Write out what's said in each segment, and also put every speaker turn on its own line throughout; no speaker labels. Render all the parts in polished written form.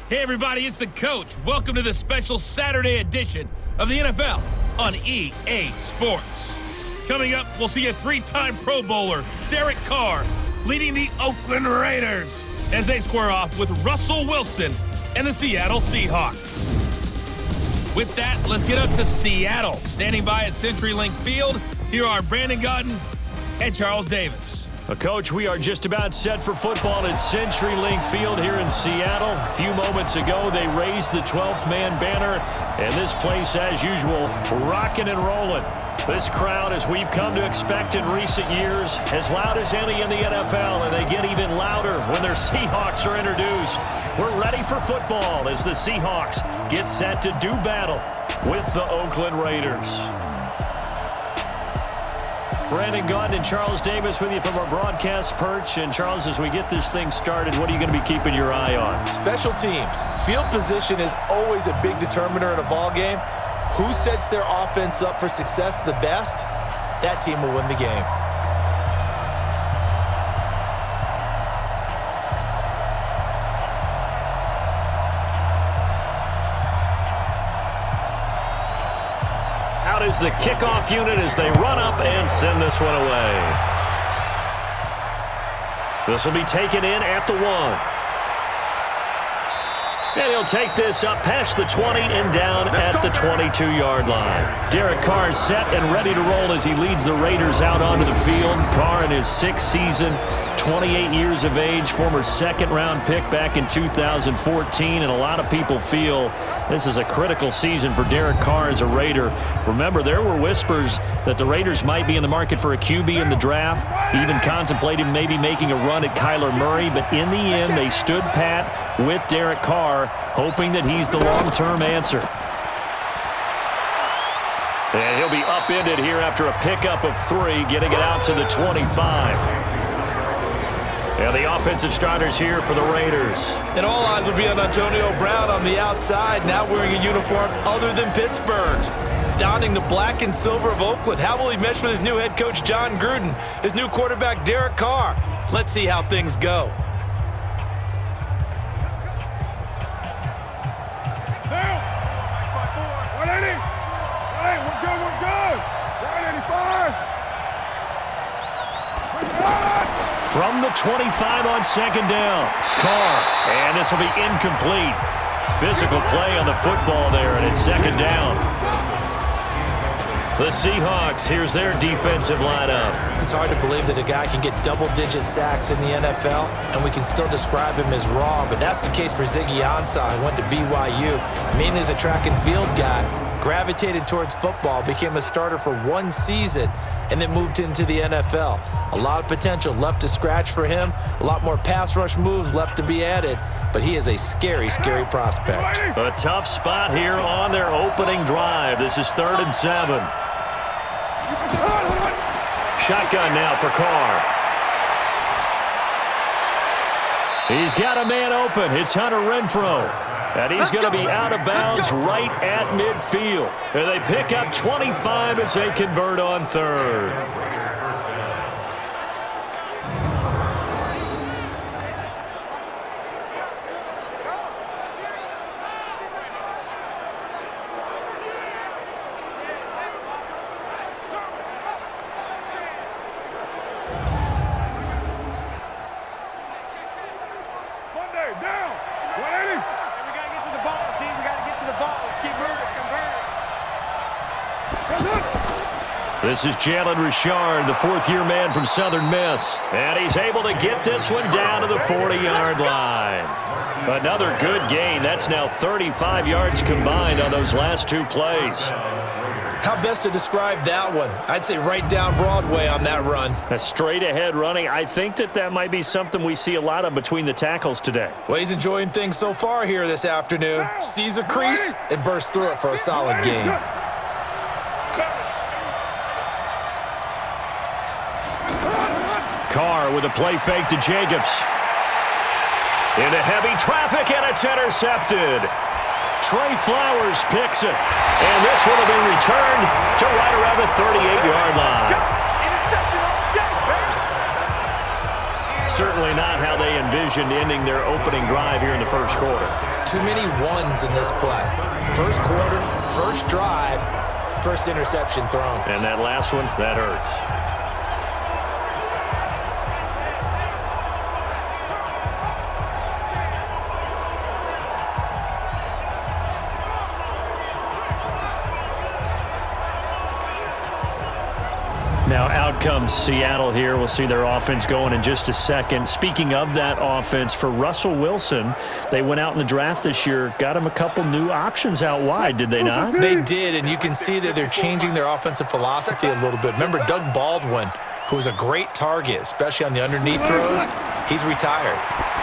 Hey everybody, it's the coach. Welcome to the special Saturday edition of the NFL on EA Sports. Coming up, we'll see a three-time Pro Bowler, Derek Carr, leading the Oakland Raiders as they square off with Russell Wilson and the Seattle Seahawks. With that, let's get up to Seattle. Standing by at CenturyLink Field, here are Brandon Gaudin and Charles Davis.
Coach, we are just about set for football at CenturyLink Field here in Seattle. A few moments ago, they raised the 12th man banner, and this place, as usual, rocking and rolling. This crowd, as we've come to expect in recent years, as loud as any in the NFL, and they get even louder when their Seahawks are introduced. We're ready for football as the Seahawks get set to do battle with the Oakland Raiders. Brandon Gaudin and Charles Davis with you from our broadcast perch. And Charles, as we get this thing started, what are you going to be keeping your eye on?
Special teams. Field position is always a big determiner in a ball game. Who sets their offense up for success the best, that team will win the game.
Out is the kickoff unit as they run up and send this one away. This will be taken in at the 1. And he'll take this up past the 20 and down at the 22-yard line. Derek Carr is set and ready to roll as he leads the Raiders out onto the field. Carr in his 6th season, 28 years of age, former second-round pick back in 2014. And a lot of people feel this is a critical season for Derek Carr as a Raider. Remember, there were whispers that the Raiders might be in the market for a QB in the draft, even contemplated maybe making a run at Kyler Murray. But in the end, they stood pat with Derek Carr, hoping that he's the long-term answer. And he'll be upended here after a pickup of 3, getting it out to the 25. And the offensive starters here for the Raiders.
And all eyes will be on Antonio Brown on the outside, now wearing a uniform other than Pittsburgh's, donning the black and silver of Oakland. How will he mesh with his new head coach, John Gruden, his new quarterback, Derek Carr? Let's see how things go.
From the 25 on second down, Carr, and this will be incomplete. Physical play on the football there, and it's second down. The Seahawks, here's their defensive lineup.
It's hard to believe that a guy can get double-digit sacks in the NFL, and we can still describe him as raw, but that's the case for Ziggy Ansah, who went to BYU, mainly as a track and field guy, gravitated towards football, became a starter for 1 season, and then moved into the NFL. A lot of potential left to scratch for him, a lot more pass rush moves left to be added, but he is a scary, scary prospect.
A tough spot here on their opening drive. This is 3rd and 7. Shotgun now for Carr. He's got a man open. It's Hunter Renfrow. And he's going to be out of bounds right at midfield. And they pick up 25 as they convert on 3rd. This is Jalen Richard, the 4th-year man from Southern Miss. And he's able to get this one down to the 40-yard line. Another good gain. That's now 35 yards combined on those last 2 plays.
How best to describe that one? I'd say right down Broadway on that run.
A straight-ahead running. I think that might be something we see a lot of between the tackles today.
Well, he's enjoying things so far here this afternoon. Sees a crease and bursts through it for a solid gain.
Carr with a play fake to Jacobs. Into heavy traffic, and it's intercepted. Trey Flowers picks it. And this one will be returned to right around the 38-yard line. Certainly not how they envisioned ending their opening drive here in the first quarter.
Too many ones in this play. First quarter, first drive, first interception thrown.
And that last one, that hurts. Now out comes Seattle here. We'll see their offense going in just a second. Speaking of that offense, for Russell Wilson, they went out in the draft this year, got him a couple new options out wide, did they not?
They did, and you can see that they're changing their offensive philosophy a little bit. Remember Doug Baldwin, who was a great target, especially on the underneath throws, he's retired.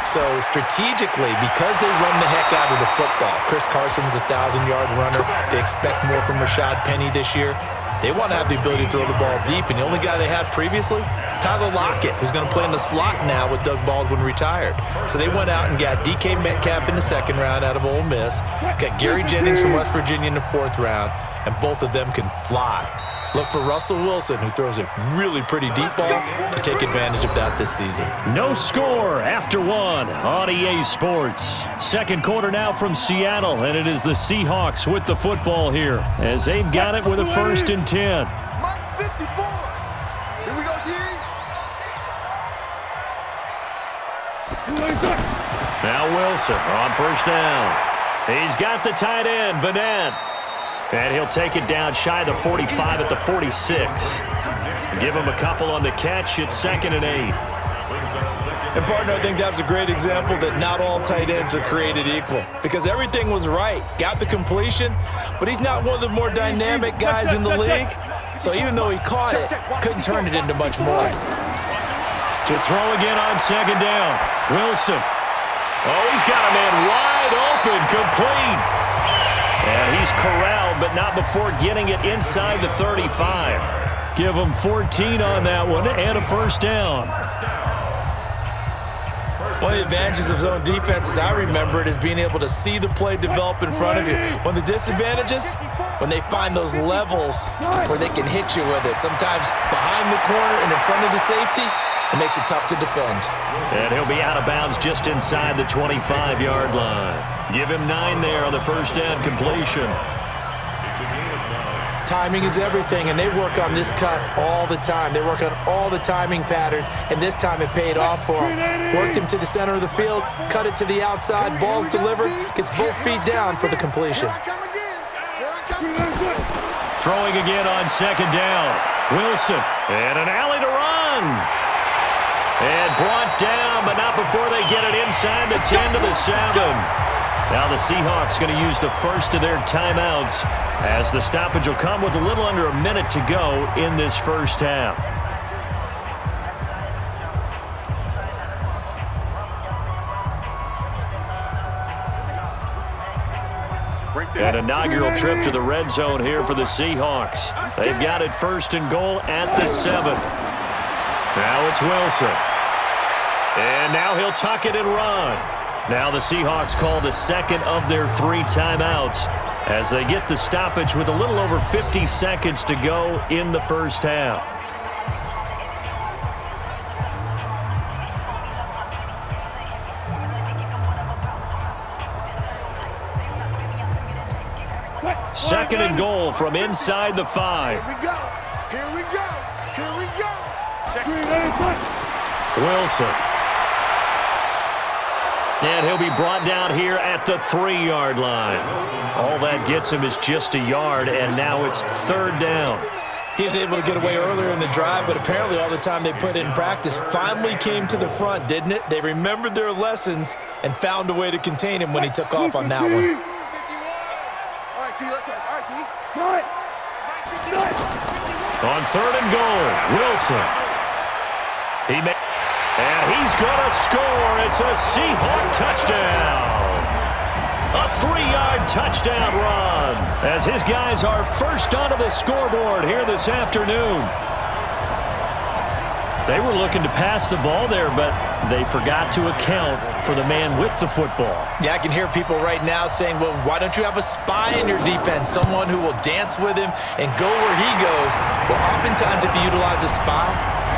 So strategically, because they run the heck out of the football, Chris Carson was a 1,000-yard runner. They expect more from Rashad Penny this year. They want to have the ability to throw the ball deep, and the only guy they had previously, Tyler Lockett, who's going to play in the slot now with Doug Baldwin retired. So they went out and got DK Metcalf in the second round out of Ole Miss, got Gary Jennings from West Virginia in the fourth round, and both of them can fly. Look for Russell Wilson, who throws a really pretty deep ball, to take advantage of that this season.
No score after one on EA Sports. Second quarter now from Seattle, and it is the Seahawks with the football here as they've got it with a 1st and 10.
Mike 54. Here we go, G.
Now Wilson on first down. He's got the tight end, Vanette. And he'll take it down shy of the 45 at the 46. Give him a couple on the catch. It's 2nd and 8.
And, partner, I think that's a great example that not all tight ends are created equal, because everything was right. Got the completion, but he's not one of the more dynamic guys in the league. So even though he caught it, couldn't turn it into much more.
To throw again on 2nd down. Wilson. Oh, he's got a man wide open, complete. And he's corralled, but not before getting it inside the 35. Give him 14 on that one and a 1st down.
One of the advantages of zone defense, as I remember it, is being able to see the play develop in front of you. One of the disadvantages, when they find those levels where they can hit you with it, sometimes behind the corner and in front of the safety, it makes it tough to defend.
And he'll be out of bounds just inside the 25-yard line. Give him 9 there on the 1st down completion.
Timing is everything, and they work on this cut all the time. They work on all the timing patterns, and this time it paid off for him. Worked him to the center of the field, cut it to the outside, ball's delivered, gets both feet down for the completion.
Throwing again on 2nd down. Wilson, and an alley to run. And brought down, but not before they get it inside the 10 to the 7. Now the Seahawks going to use the first of their timeouts as the stoppage will come with a little under a minute to go in this first half. An inaugural trip to the red zone here for the Seahawks. They've got it 1st and goal at the 7. Now it's Wilson. And now he'll tuck it and run. Now the Seahawks call the 2nd of their 3 timeouts as they get the stoppage with a little over 50 seconds to go in the first half. Second and goal from inside the 5.
Here we go. Here we go. Here we go.
Wilson. And he'll be brought down here at the 3-yard line. All that gets him is just a yard, and now it's 3rd down.
He was able to get away earlier in the drive, but apparently all the time they put in practice finally came to the front, didn't it? They remembered their lessons and found a way to contain him when he took off on that one.
All right, T, let's go. All right, T.
On 3rd and goal, Wilson. And he's going to score. It's a Seahawk touchdown. A 3-yard touchdown run as his guys are first onto the scoreboard here this afternoon. They were looking to pass the ball there, but they forgot to account for the man with the football.
Yeah, I can hear people right now saying, well, why don't you have a spy in your defense, someone who will dance with him and go where he goes? Well, oftentimes if you utilize a spy,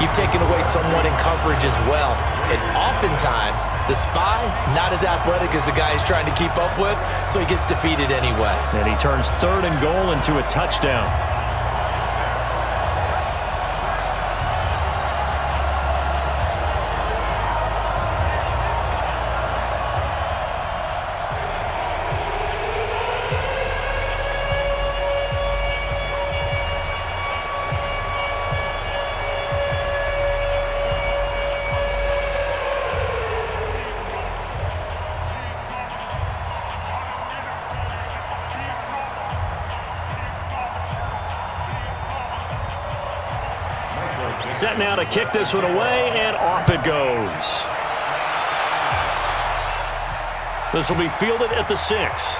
you've taken away someone in coverage as well. And oftentimes, the spy, not as athletic as the guy he's trying to keep up with, so he gets defeated anyway.
And he turns 3rd and goal into a touchdown. Set now to kick this one away, and off it goes. This will be fielded at the 6.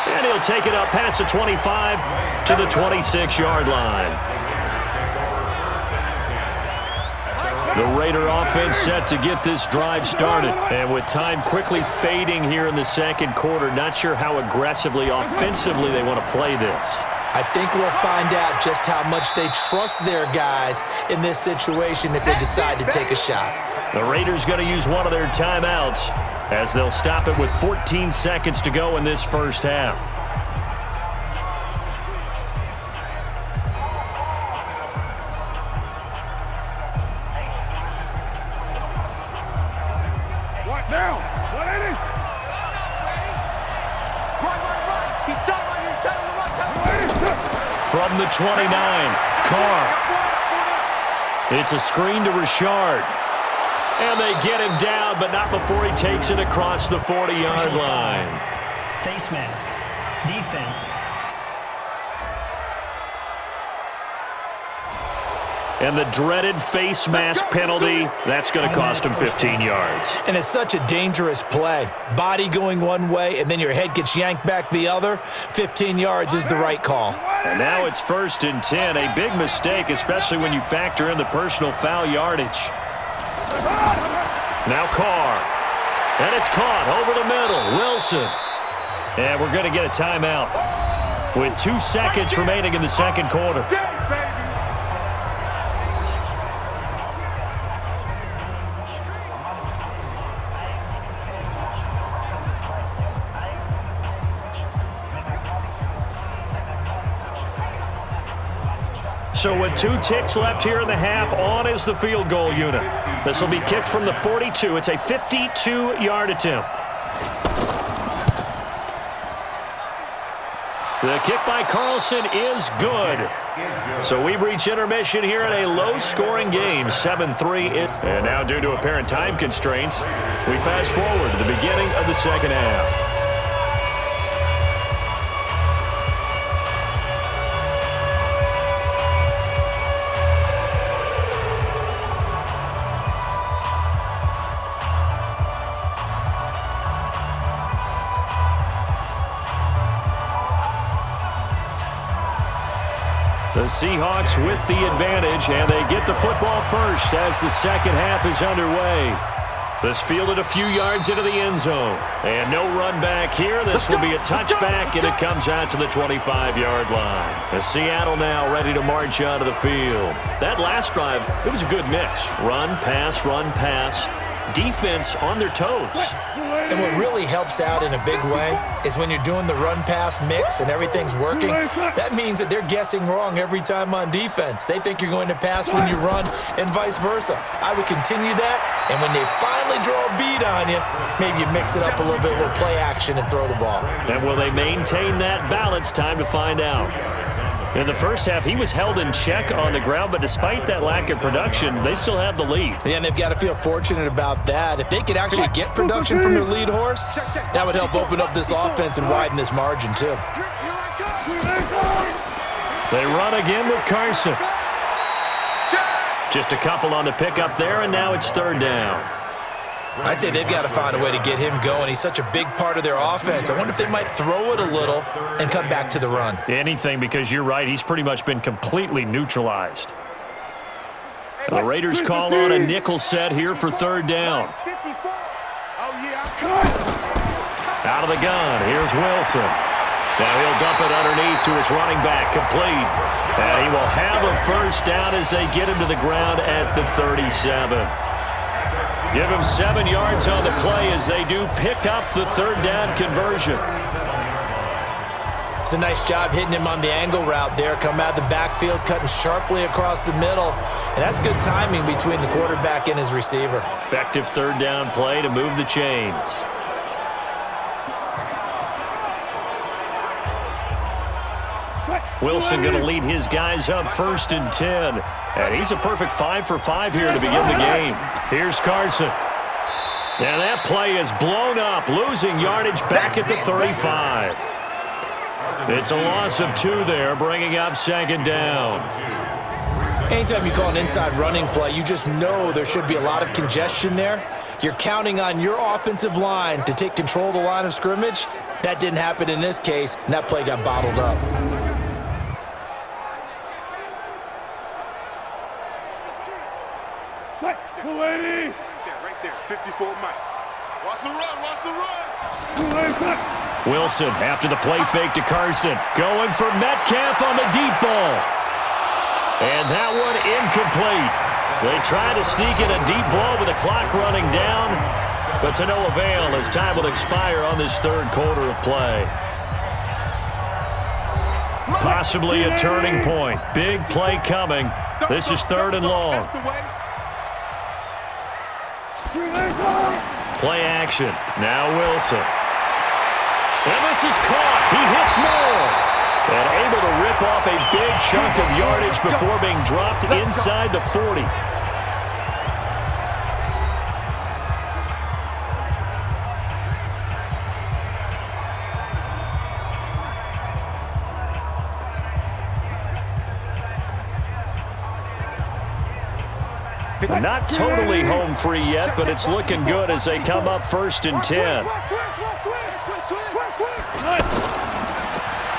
And he'll take it up past the 25 to the 26-yard line. The Raider offense set to get this drive started. And with time quickly fading here in the second quarter, not sure how aggressively, offensively they want to play this.
I think we'll find out just how much they trust their guys in this situation if they decide to take a shot.
The Raiders going to use one of their timeouts as they'll stop it with 14 seconds to go in this first half.
What now? What is it? Run. He's telling you, he's telling you, run.
From the 29, Carr. It's a screen to Richard. And they get him down, but not before he takes it across the 40-yard line.
Face mask. Defense.
And the dreaded face mask penalty, that's going to cost him 15 yards.
And it's such a dangerous play. Body going one way, and then your head gets yanked back the other. 15 yards is the right call.
And now it's 1st and 10. A big mistake, especially when you factor in the personal foul yardage. Now Carr. And it's caught over the middle. Wilson. And we're going to get a timeout with 2 seconds remaining in the second quarter. So with 2 ticks left here in the half, on is the field goal unit. This will be kicked from the 42. It's a 52-yard attempt. The kick by Carlson is good. So we've reached intermission here in a low-scoring game, 7-3. And now, due to apparent time constraints, we fast forward to the beginning of the second half. The Seahawks with the advantage, and they get the football first as the second half is underway. This fielded a few yards into the end zone. And no run back here. This will be a touchback, and it comes out to the 25-yard line. The Seattle now ready to march onto the field. That last drive, it was a good mix. Run, pass, defense on their toes.
And what really helps out in a big way is when you're doing the run-pass mix and everything's working, that means that they're guessing wrong every time on defense. They think you're going to pass when you run and vice versa. I would continue that, and when they finally draw a bead on you, maybe you mix it up a little bit, a little play action, and throw the ball.
And will they maintain that balance? Time to find out. In the first half, he was held in check on the ground, but despite that lack of production, they still have the lead.
Yeah, and they've got to feel fortunate about that. If they could actually get production from their lead horse, that would help open up this offense and widen this margin, too.
They run again with Carson. Just a couple on the pickup there, and now it's 3rd down.
I'd say they've got to find a way to get him going. He's such a big part of their offense. I wonder if they might throw it a little and come back to the run.
Anything, because you're right. He's pretty much been completely neutralized. The Raiders call on a nickel set here for 3rd down. Out of the gun, here's Wilson. Now he'll dump it underneath to his running back, complete. And he will have a first down as they get him to the ground at the 37. Give him 7 yards on the play as they do pick up the third down conversion.
It's a nice job hitting him on the angle route there. Come out of the backfield, cutting sharply across the middle. And that's good timing between the quarterback and his receiver.
Effective third down play to move the chains. Wilson going to lead his guys up 1st and 10. And he's a perfect 5 for 5 here to begin the game. Here's Carson. And that play is blown up, losing yardage back at the 35. It's a loss of 2 there, bringing up 2nd down.
Anytime you call an inside running play, you just know there should be a lot of congestion there. You're counting on your offensive line to take control of the line of scrimmage. That didn't happen in this case, and that play got bottled up.
Right there, 54 Mike. Watch the run.
Wilson after the play fake to Carson. Going for Metcalf on the deep ball. And that one incomplete. They try to sneak in a deep ball with the clock running down, but to no avail as time will expire on this 3rd quarter of play. Possibly a turning point. Big play coming. This is 3rd and long. Play action. Now Wilson. And this is caught. He hits more. And able to rip off a big chunk of yardage before being dropped inside the 40. Not totally home free yet, but it's looking good as they come up 1st and 10.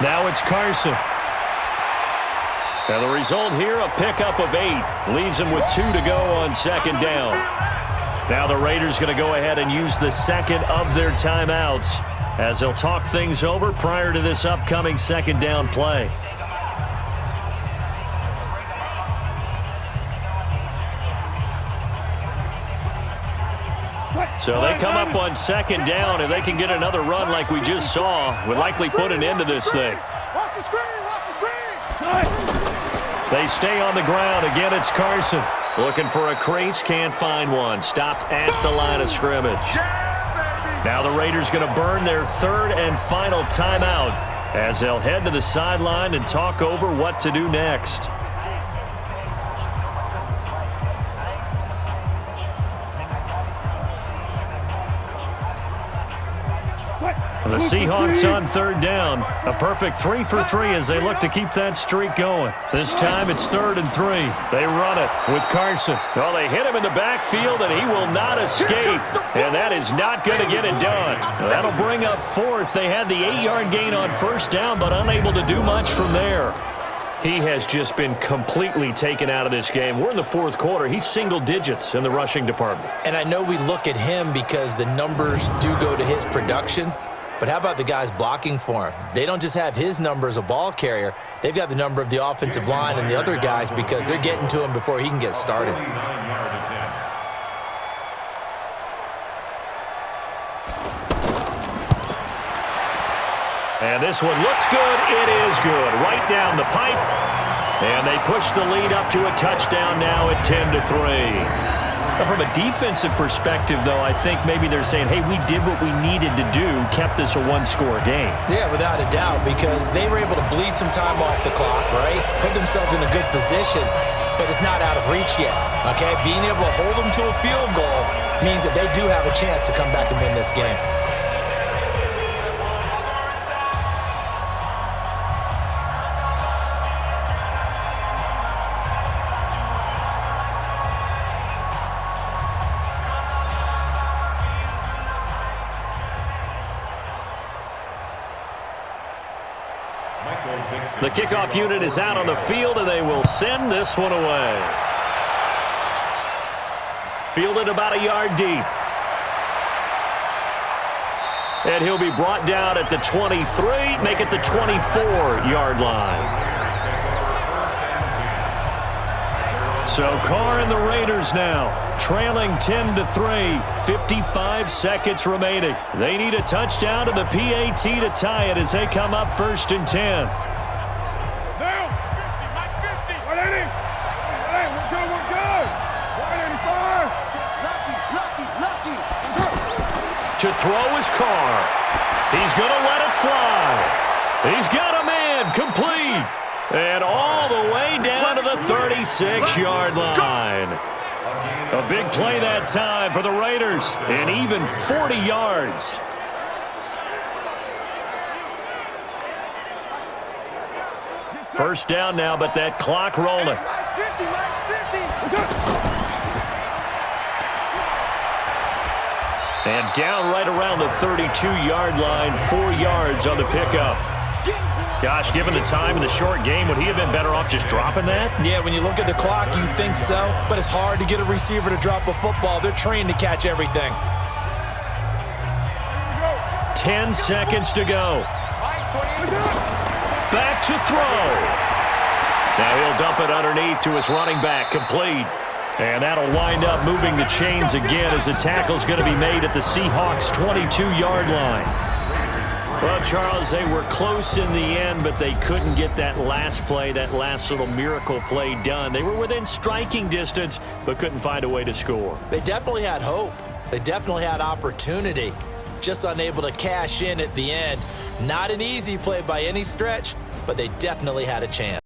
Now it's Carson. And the result here, a pickup of 8. Leaves him with 2 to go on 2nd down. Now the Raiders going to go ahead and use the 2nd of their timeouts as they'll talk things over prior to this upcoming 2nd down play. So they come up on 2nd down, and they can get another run like we just saw. Would likely put an end to this thing.
Watch the screen.
They stay on the ground. Again, it's Carson. Looking for a crease, can't find one. Stopped at the line of scrimmage. Now the Raiders going to burn their 3rd and final timeout as they'll head to the sideline and talk over what to do next. The Seahawks on 3rd down. A perfect 3 for 3 as they look to keep that streak going. This time it's 3rd and 3. They run it with Carson. Well, they hit him in the backfield, and he will not escape. And that is not going to get it done. That'll bring up 4th. They had the 8-yard gain on 1st down, but unable to do much from there. He has just been completely taken out of this game. We're in the 4th quarter. He's single digits in the rushing department.
And I know we look at him because the numbers do go to his production. But how about the guys blocking for him? They don't just have his number as a ball carrier. They've got the number of the offensive line and the other guys because they're getting to him before he can get started.
And this one looks good. It is good. Right down the pipe. And they push the lead up to a touchdown now at 10-3. From a defensive perspective, though, I think maybe they're saying, hey, we did what we needed to do, kept this a one-score game.
Yeah, without a doubt, because they were able to bleed some time off the clock, right? Put themselves in a good position, but it's not out of reach yet, okay? Being able to hold them to a field goal means that they do have a chance to come back and win this game.
The kickoff unit is out on the field, and they will send this one away. Fielded about a yard deep. And he'll be brought down at the 23, make it the 24-yard line. So Carr and the Raiders now trailing 10-3, 55 seconds remaining. They need a touchdown to the PAT to tie it as they come up 1st and 10. To throw is Carr. He's going to let it fly. He's got a man complete. And all the way down to the 36-yard line. A big play that time for the Raiders, and even 40 yards. First down now, but that clock rolling. And down right around the 32-yard line, 4 yards on the pickup. Gosh, given the time in the short game, would he have been better off just dropping that?
Yeah, when you look at the clock, you think so, but it's hard to get a receiver to drop a football. They're trained to catch everything.
10 seconds to go. Back to throw. Now he'll dump it underneath to his running back, complete. And that'll wind up moving the chains again as the tackle's going to be made at the Seahawks' 22-yard line. Well, Charles, they were close in the end, but they couldn't get that last play, that last little miracle play done. They were within striking distance, but couldn't find a way to score.
They definitely had hope. They definitely had opportunity. Just unable to cash in at the end. Not an easy play by any stretch, but they definitely had a chance.